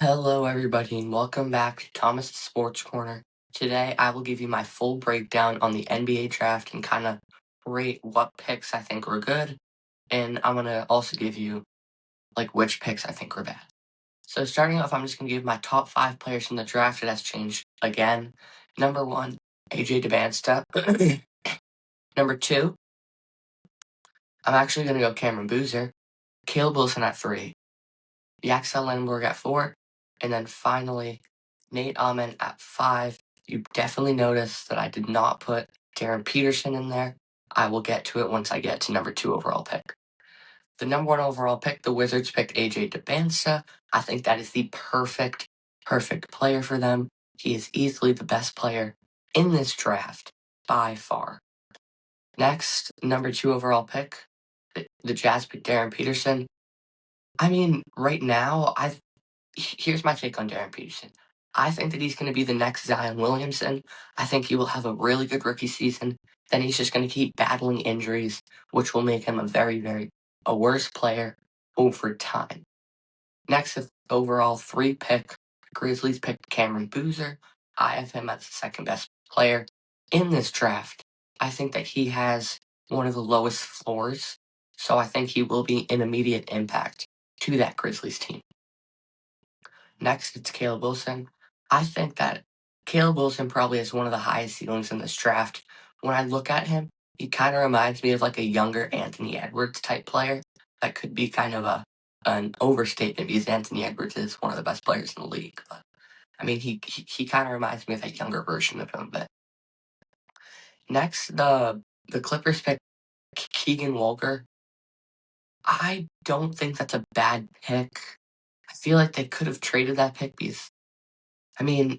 Hello, everybody, and welcome back to Thomas' Sports Corner. Today, I will give you my full breakdown on the NBA draft and kind of rate what picks I think were good, and I'm going to also give you, which picks I think were bad. So, starting off, I'm just going to give my top 5 players from the draft. It has changed again. Number 1, AJ Demanstia. Number 2, I'm actually going to go Cameron Boozer. Caleb Wilson at 3. Yaxel Lenborg at 4. And then finally, Nate Ahman at 5. You definitely noticed that I did not put Darren Peterson in there. I will get to it once I get to number 2 overall pick. The number 1 overall pick, the Wizards picked AJ Demanstia. I think that is the perfect player for them. He is easily the best player in this draft by far. Next, number 2 overall pick, the Jazz picked Darren Peterson. I mean, right now, here's my take on Darren Peterson. I think that he's going to be the next Zion Williamson. I think he will have a really good rookie season. Then he's just going to keep battling injuries, which will make him a worse player over time. Next, the overall 3 pick, the Grizzlies picked Cameron Boozer. I have him as the second best player in this draft. I think that he has one of the lowest floors, so I think he will be an immediate impact to that Grizzlies team. Next, it's Caleb Wilson. I think that Caleb Wilson probably has one of the highest ceilings in this draft. When I look at him, he kind of reminds me of like a younger Anthony Edwards type player. That could be kind of an overstatement because Anthony Edwards is one of the best players in the league. But I mean, he kind of reminds me of a younger version of him. But next, the Clippers pick Keegan Walker. I don't think that's a bad pick. I feel like they could have traded that pick because, I mean,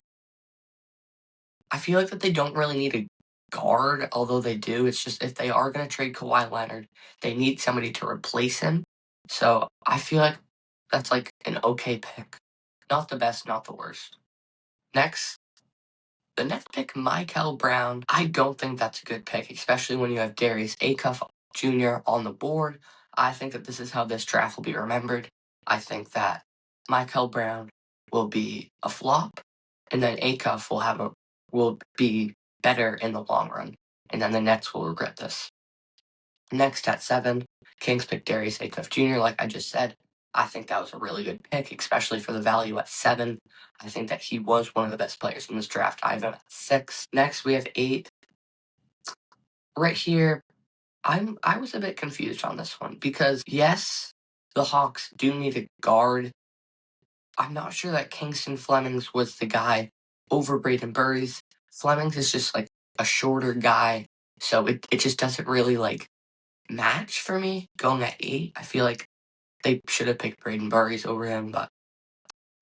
I feel like that they don't really need a guard, although they do. It's just if they are going to trade Kawhi Leonard, they need somebody to replace him. So I feel like that's like an okay pick. Not the best, not the worst. Next, the next pick, Michael Brown. I don't think that's a good pick, especially when you have Darius Acuff Jr. on the board. I think that this is how this draft will be remembered. I think that Michael Brown will be a flop, and then Acuff will be better in the long run, and then the Nets will regret this. Next at 7, Kings pick Darius Acuff Jr. Like I just said, I think that was a really good pick, especially for the value at 7. I think that he was one of the best players in this draft. I have him at 6. Next, we have 8. Right here, I was a bit confused on this one because yes, the Hawks do need a guard. I'm not sure that Kingston Flemings was the guy over Braden Burries. Flemings is just like a shorter guy, so it just doesn't really like match for me going at 8. I feel like they should have picked Braden Burries over him, but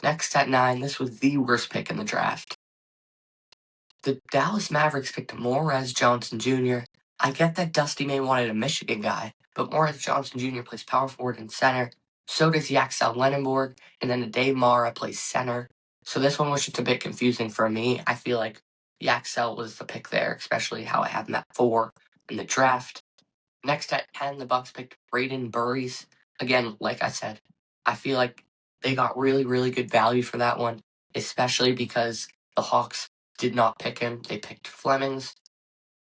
next at 9, this was the worst pick in the draft. The Dallas Mavericks picked Morez Johnson Jr. I get that Dusty May wanted a Michigan guy, but Morez Johnson Jr. plays power forward and center. So does Yaxel Lenenborg, and then Dave Mara plays center. So this one was just a bit confusing for me. I feel like Yaxel was the pick there, especially how I have him at 4 in the draft. Next at 10, the Bucks picked Braden Burries. Again, like I said, I feel like they got really good value for that one, especially because the Hawks did not pick him. They picked Flemings.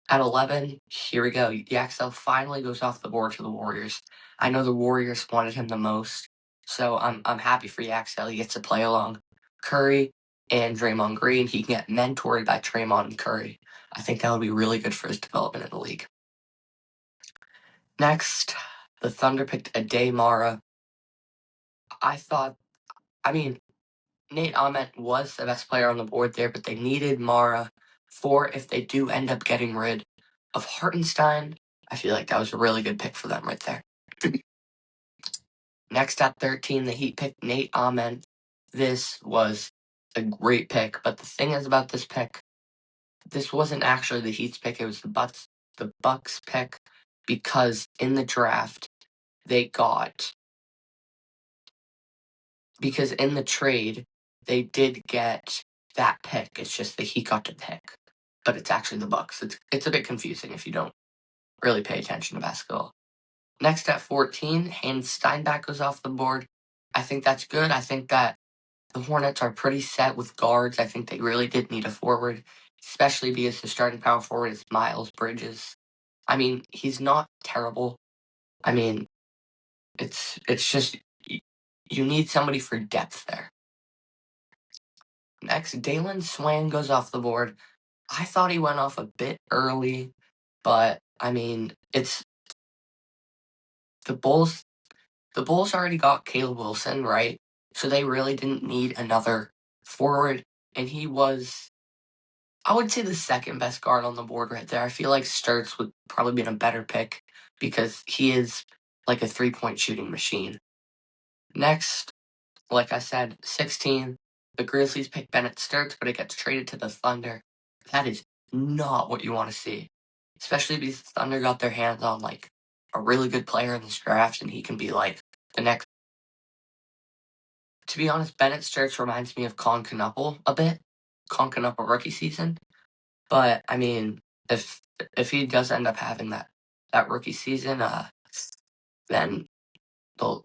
At 11, here we go. Yaxel finally goes off the board to the Warriors. I know the Warriors wanted him the most, so I'm happy for Yaxel. He gets to play along Curry and Draymond Green. He can get mentored by Draymond and Curry. I think that would be really good for his development in the league. Next, the Thunder picked Ade Mara. Nate Ahman was the best player on the board there, but they needed Mara for if they do end up getting rid of Hartenstein. I feel like that was a really good pick for them right there. Next at 13, the Heat picked Nate Ahman. This was a great pick, but the thing is about this pick, this wasn't actually the Heat's pick, it was the Bucks pick, because in the draft, because in the trade, they did get that pick. It's just that he got to pick, but it's actually the Bucks. It's a bit confusing if you don't really pay attention to basketball. Next at 14, Hans Steinbach goes off the board. I think that's good. I think that the Hornets are pretty set with guards. I think they really did need a forward, especially because the starting power forward is Miles Bridges. I mean, he's not terrible. I mean, it's just you need somebody for depth there. Next, Dalen Swain goes off the board. I thought he went off a bit early, but I mean, it's the Bulls. The Bulls already got Caleb Wilson, right? So they really didn't need another forward, and he was, I would say, the second best guard on the board right there. I feel like Sturts would probably been a better pick because he is like a 3-point shooting machine. Next, like I said, 16, the Grizzlies pick Bennett Sturts, but it gets traded to the Thunder. That is not what you want to see, especially because the Thunder got their hands on like a really good player in this draft, and he can be like the next. To be honest, Bennett Sturts reminds me of Colin Knuppel a bit. Colin Knuppel rookie season. But I mean, if he does end up having that rookie season, then the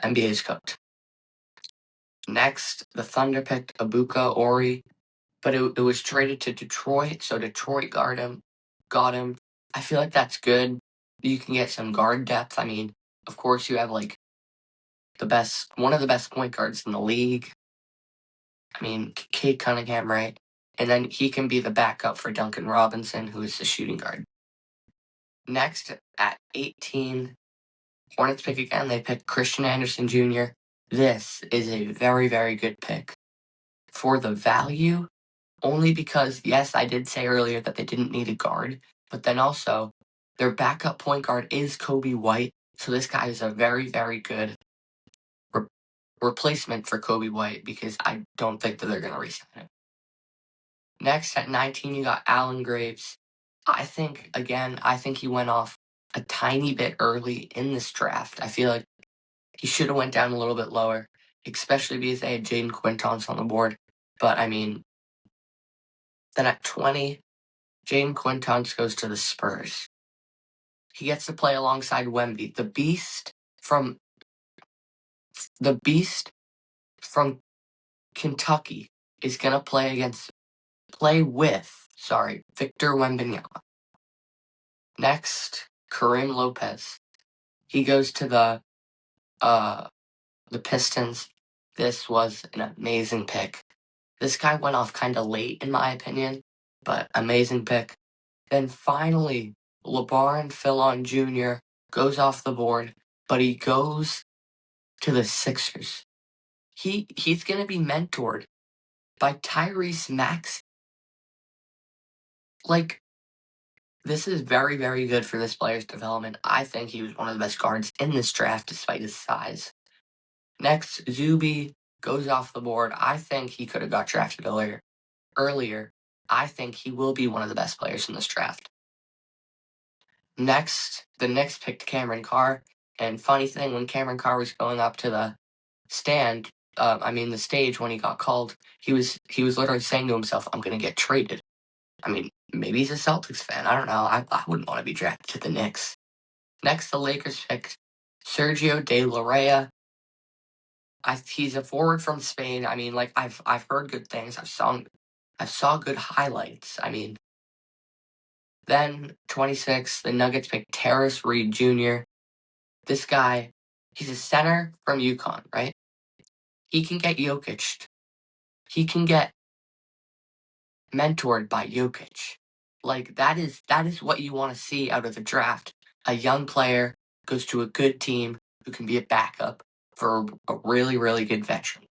NBA is cooked. Next, the Thunder picked Ibuka Ori, but it was traded to Detroit, so Detroit got him. I feel like that's good. You can get some guard depth. I mean, of course, you have like one of the best point guards in the league. I mean, Cade Cunningham, right? And then he can be the backup for Duncan Robinson, who is the shooting guard. Next, at 18, Hornets pick again. They pick Christian Anderson Jr. This is a very, very good pick. For the value, only because, yes, I did say earlier that they didn't need a guard, but then also their backup point guard is Coby White, so this guy is a very, very good replacement for Coby White because I don't think that they're going to resign him. Next, at 19, you got Allen Graves. I think he went off a tiny bit early in this draft. I feel like he should have went down a little bit lower, especially because they had Jaden Quintons on the board. But, I mean, then at 20, Jaden Quintons goes to the Spurs. He gets to play alongside Wemby, the beast from Kentucky is going to play with Victor Wembanyama. Next, Kareem Lopez. He goes to the Pistons. This was an amazing pick. This guy went off kind of late, in my opinion, but amazing pick. Then finally, LeBron Fillon Jr. goes off the board, but he goes to the Sixers. He's going to be mentored by Tyrese Maxey. Like, this is very, very good for this player's development. I think he was one of the best guards in this draft despite his size. Next, Zuby goes off the board. I think he could have got drafted earlier. I think he will be one of the best players in this draft. Next, the Knicks picked Cameron Carr. And funny thing, when Cameron Carr was going up to the the stage when he got called, he was literally saying to himself, "I'm going to get traded." I mean, maybe he's a Celtics fan. I don't know. I wouldn't want to be drafted to the Knicks. Next, the Lakers picked Sergio De La Rey. He's a forward from Spain. I mean, like I've heard good things. I saw good highlights. I mean, then 26, the Nuggets picked Terrace Reed Jr. This guy, he's a center from UConn, right? He can get Jokic. He can get mentored by Jokic. Like that is what you want to see out of the draft. A young player goes to a good team who can be a backup for a really, really good veteran.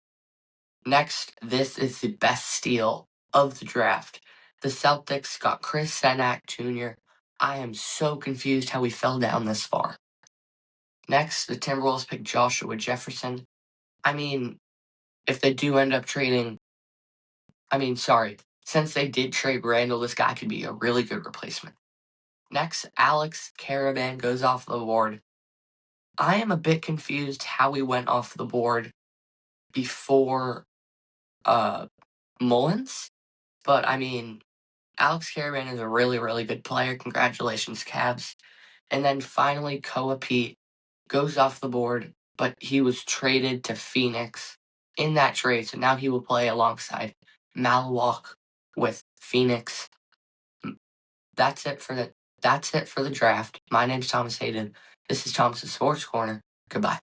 Next, this is the best steal of the draft. The Celtics got Chris Senak Jr. I am so confused how we fell down this far. Next, the Timberwolves picked Joshua Jefferson. I mean, if they do end up trading, since they did trade Randall, this guy could be a really good replacement. Next, Alex Caravan goes off the board. I am a bit confused how he went off the board before Mullins, but I mean, Alex Caravan is a really, really good player. Congratulations, Cavs. And then finally, Koa Pete goes off the board, but he was traded to Phoenix. in that trade. So now he will play alongside Malwalk with Phoenix. That's it for the draft. My name's Thomas Hayden. This is Thomas's Sports Corner. Goodbye.